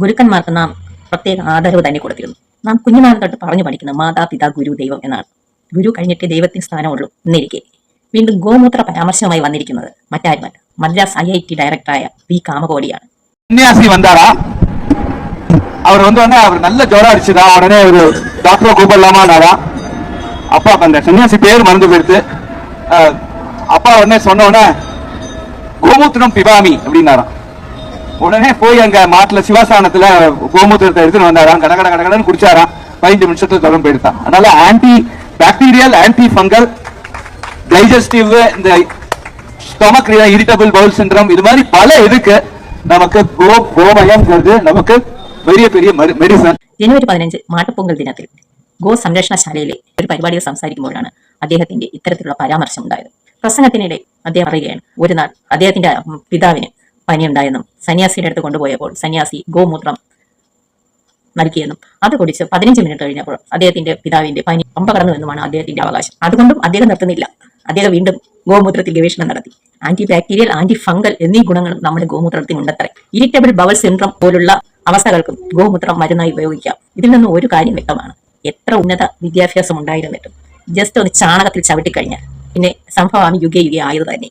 ഗുരുക്കന്മാർക്ക് നാം പ്രത്യേക ആദരവ് തന്നെ കൊടുത്തിരുന്നു. നാം കുഞ്ഞുനാൾ തൊട്ട് പറഞ്ഞു പഠിക്കുന്ന മാതാപിതാ ഗുരു ദൈവം എന്നാണ്. ഗുരു കഴിഞ്ഞിട്ട് ദൈവത്തിന് സ്ഥാനമുള്ളൂ എന്നിരിക്കെ വീണ്ടും ഗോമൂത്ര പരാമർശവുമായി വന്നിരിക്കുന്നത് മറ്റാരുമല്ല, മദ്രാസ് IIT ഡയറക്ടറായ പി കാമകോടിയാണ്. சன்னியாசி வந்தாரா, அவர் வந்தோடனே அவர் நல்ல ஜோரம் அடிச்சுதா, உடனே ஒரு டாக்டரை கூப்பிடலாமான்னாரா. அப்பா அந்த சன்னியாசி பேர் மறந்து போயிடுத்து. அப்பா உடனே சொன்ன உடனே கோமூத்திரம் பிபாமி அப்படின்னாராம். உடனே போய் அங்க மாட்டுல சிவாசானத்துல கோமூத்திரத்தை எடுத்துன்னு வந்தாராம். கடகட கடகடன்னு குடிச்சாராம். 15 நிமிஷத்துல தொடர்ந்து போயிடுதான். அதனால anti bacterial, anti fungal, digestive, இந்த ஸ்டொமக் இரிட்டபிள் பவுல் சிண்ட்ரம், இது மாதிரி பல இதுக்கு നമുക്ക് ഗോമയംங்கிறது നമുക്ക് വലിയ പെരിയ മെഡിസിൻ. ജനുവരി 15 മാട്ടുപൊങ്കൽ ദിനത്തിൽ ഗോ സംരക്ഷണശാലയിലെ ഒരു പരിപാടിയിൽ സംസാരിക്കുമ്പോഴാണ് അദ്ദേഹത്തിന്റെ ഇത്തരത്തിലുള്ള പരാമർശം ഉണ്ടായത്. പ്രസംഗത്തിനിടെ അദ്ദേഹം പറയുകയാണ്, ഒരു നാൾ അദ്ദേഹത്തിന്റെ പിതാവിന് പനിയുണ്ടായെന്നും സന്യാസിയുടെ അടുത്ത് കൊണ്ടുപോയപ്പോൾ സന്യാസി ഗോമൂത്രം നൽകിയെന്നും അത് കുടിച്ച് 15 മിനിറ്റ് കഴിഞ്ഞപ്പോൾ അദ്ദേഹത്തിന്റെ പിതാവിന്റെ പനി പമ്പ കടന്നുവെന്നുമാണ് അദ്ദേഹത്തിന്റെ അവകാശം. അതുകൊണ്ടും അദ്ദേഹം നിർത്തുന്നില്ല. അദ്ദേഹം വീണ്ടും ഗോമൂത്രത്തിൽ ഗവേഷണം നടത്തി. ആന്റി ബാക്ടീരിയൽ, ആന്റി ഫംഗൽ എന്നീ ഗുണങ്ങളും നമ്മുടെ ഗോമൂത്രത്തിൽ ഉണ്ടത്രേ. ഇറിറ്റബിൾ ബവൽ സിൻഡ്രം പോലുള്ള അവസ്ഥകൾക്കും ഗോമൂത്രം മരുന്നായി ഉപയോഗിക്കാം. ഇതിൽ നിന്ന് ഒരു കാര്യം വ്യക്തമാണ്, എത്ര ഉന്നത വിദ്യാഭ്യാസം ഉണ്ടായിരുന്നിട്ടും ജസ്റ്റ് ഒന്ന് ചാണകത്തിൽ ചവിട്ടിക്കഴിഞ്ഞാൽ പിന്നെ സംഭവം യുഗേ യുഗേ ആയത് തന്നെ.